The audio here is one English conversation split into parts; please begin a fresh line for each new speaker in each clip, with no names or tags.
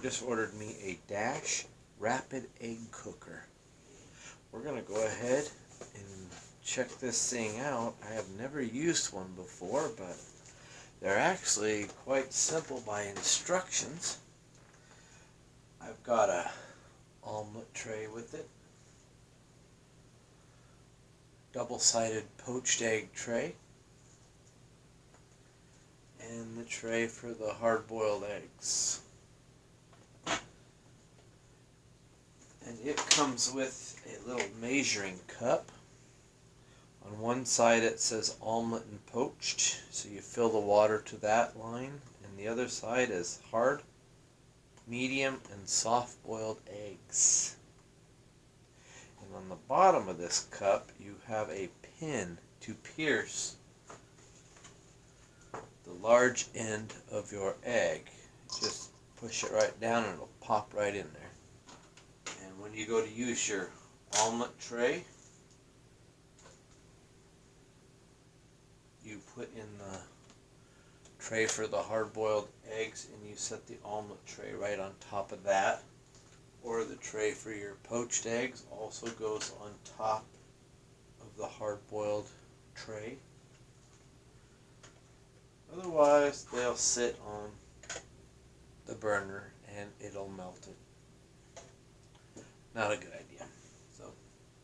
just ordered me a Dash Rapid Egg Cooker. We're going to go ahead and check this thing out. I have never used one before, but they're actually quite simple by instructions. I've got a omelet tray with it, double-sided poached egg tray, and the tray for the hard-boiled eggs. And it comes with a little measuring cup. On one side it says omelet and poached, so you fill the water to that line, and the other side is hard, medium, and soft-boiled eggs. And on the bottom of this cup you have a pin to pierce the large end of your egg. Just push it right down and it'll pop right in there. And when you go to use your omelet tray, you put in the tray for the hard-boiled eggs and you set the omelet tray right on top of that. Or the tray for your poached eggs also goes on top of the hard-boiled tray. Otherwise, they'll sit on the burner and it'll melt it. Not a good idea. So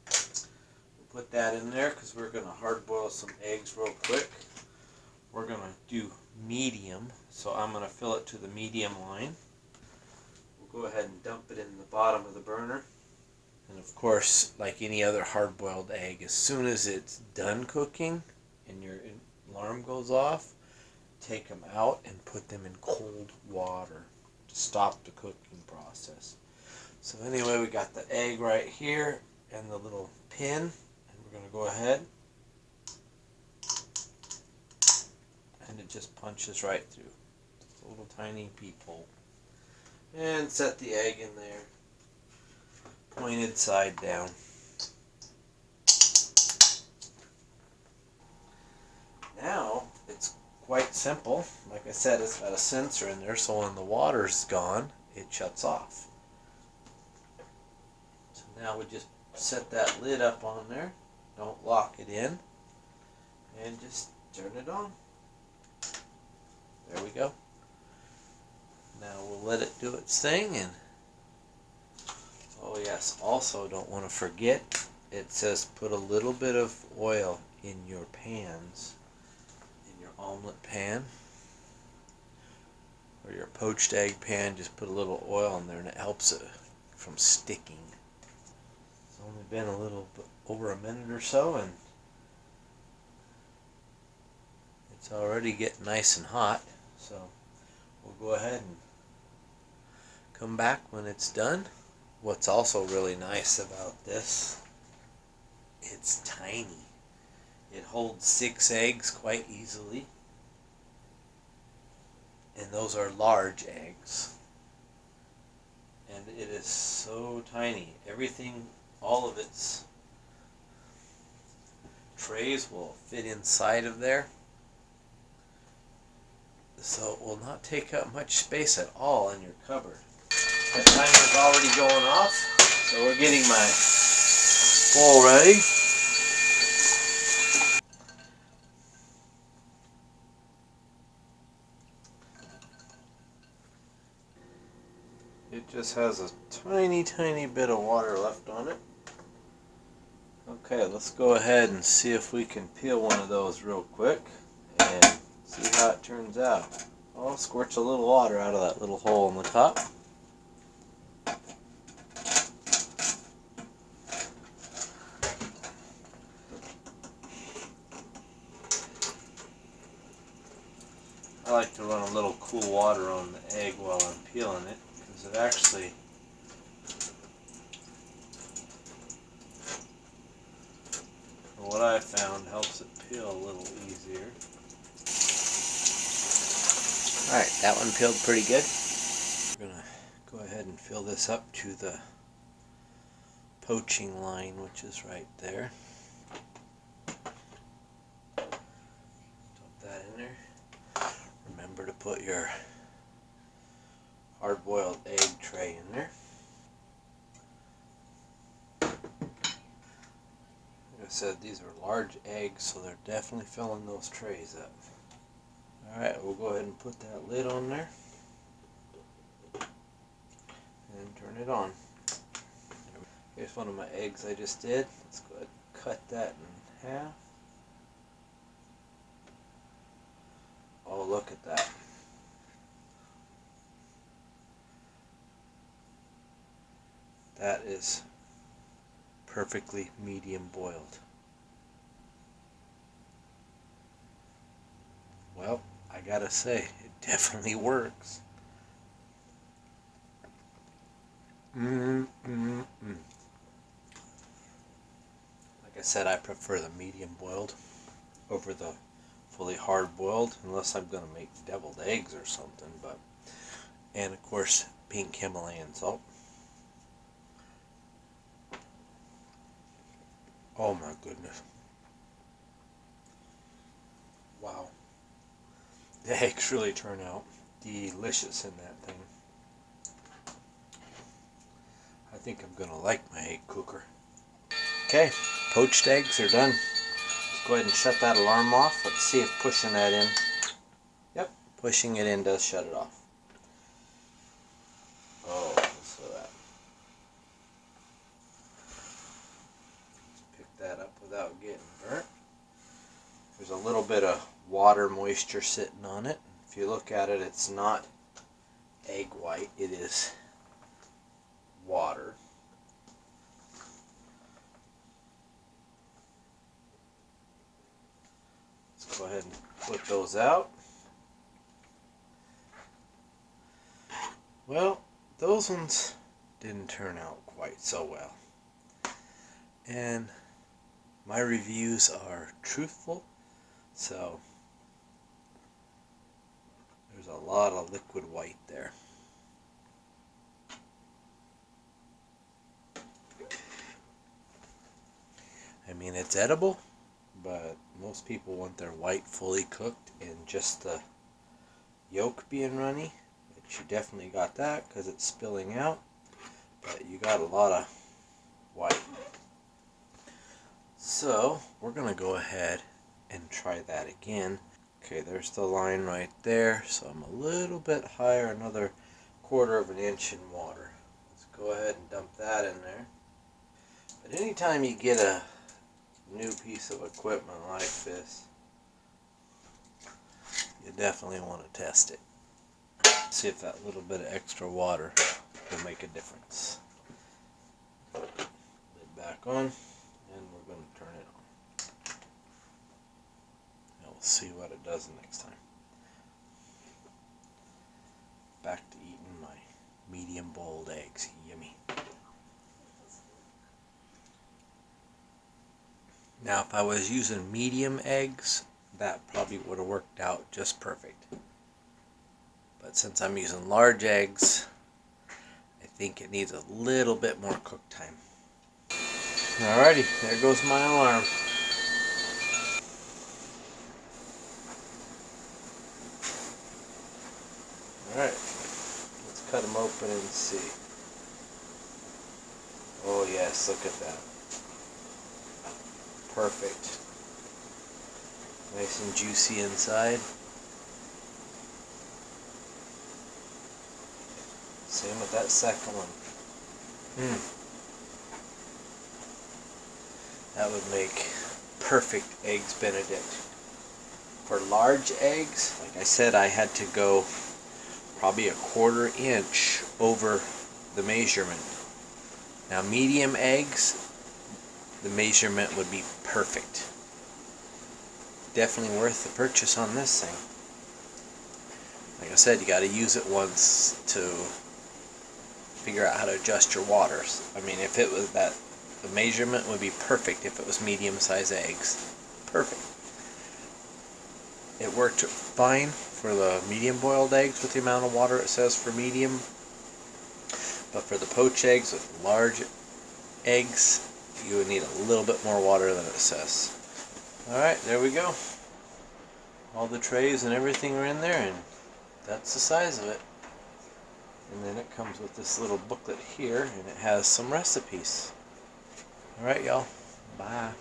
we'll put that in there because we're going to hard-boil some eggs real quick. We're going to do medium, so I'm going to fill it to the medium line. We'll go ahead and dump it in the bottom of the burner. And of course, like any other hard-boiled egg, as soon as it's done cooking and your alarm goes off, take them out and put them in cold water to stop the cooking process. So anyway, we got the egg right here and the little pin, and we're going to go ahead and it just punches right through. It's a little tiny peephole. And set the egg in there, pointed side down. Now it's quite simple. Like I said, it's got a sensor in there, so when the water's gone, it shuts off. So now we just set that lid up on there, don't lock it in, and just turn it on. There we go. Now we'll let it do its thing, and oh yes, also don't want to forget, it says put a little bit of oil in your pans. Omelet pan or your poached egg pan, just put a little oil in there and it helps it from sticking. It's only been a little bit over a minute or so and it's already getting nice and hot, so we'll go ahead and come back when it's done. What's also really nice about this, it's tiny. It holds 6 eggs quite easily, and those are large eggs, and it is so tiny. Everything, all of its trays will fit inside of there, so it will not take up much space at all in your cupboard. The timer's already going off, so we're getting my bowl ready. It just has a tiny bit of water left on it. Okay, let's go ahead and see if we can peel one of those real quick and see how it turns out. I'll squirt a little water out of that little hole in the top. I like to run a little cool water on the egg while I'm peeling it, because it actually for what I found helps it peel a little easier. Alright, that one peeled pretty good. We're going to go ahead and fill this up to the poaching line, which is right there. Dump that in there. Remember to put your hard-boiled egg tray in there. Like I said, these are large eggs, so they're definitely filling those trays up. Alright, we'll go ahead and put that lid on there and turn it on. Here's one of my eggs I just did. Let's go ahead and cut that in half. Oh, look at that. That is perfectly medium boiled. Well, I gotta say, it definitely works. Like I said, I prefer the medium boiled over the fully hard boiled, unless I'm gonna make deviled eggs or something. But and of course, pink Himalayan salt. Oh my goodness! Wow, the eggs really turn out delicious in that thing. I think I'm gonna like my egg cooker. Okay, poached eggs are done. Let's go ahead and shut that alarm off. Let's see if pushing that in. Yep, pushing it in does shut it off. Oh, so that. Pick that up without getting burnt. There's a little bit of water moisture sitting on it. If you look at it, it's not egg white, it is water. Let's go ahead and put those out. Well, those ones didn't turn out quite so well. And my reviews are truthful, so there's a lot of liquid white there. I mean, it's edible, but most people want their white fully cooked and just the yolk being runny. But you definitely got that because it's spilling out, but you got a lot of white. So we're gonna go ahead and try that again. Okay, there's the line right there, so I'm a little bit higher, another 1/4 of an inch in water. Let's go ahead and dump that in there. But anytime you get a new piece of equipment like this, you definitely want to test it. See if that little bit of extra water will make a difference. Lid back on, and we're going to turn it on. And we'll see what it does next time. Back to eating my medium boiled eggs. Yummy. Now, if I was using medium eggs, that probably would have worked out just perfect. But since I'm using large eggs, I think it needs a little bit more cook time. Alrighty, there goes my alarm. Alright, let's cut them open and see. Oh yes, look at that. Perfect. Nice and juicy inside. Same with that second one. That would make perfect eggs Benedict. For large eggs, like I said, I had to go probably a 1/4 inch over the measurement. Now medium eggs, the measurement would be perfect. Definitely worth the purchase on this thing. Like I said, you got to use it once to figure out how to adjust your waters. I mean, if it was that, the measurement would be perfect if it was medium-sized eggs. Perfect. It worked fine for the medium-boiled eggs with the amount of water it says for medium. But for the poached eggs with large eggs, you would need a little bit more water than it says. Alright, there we go. All the trays and everything are in there, and that's the size of it. And then it comes with this little booklet here, and it has some recipes. All right, y'all. Bye.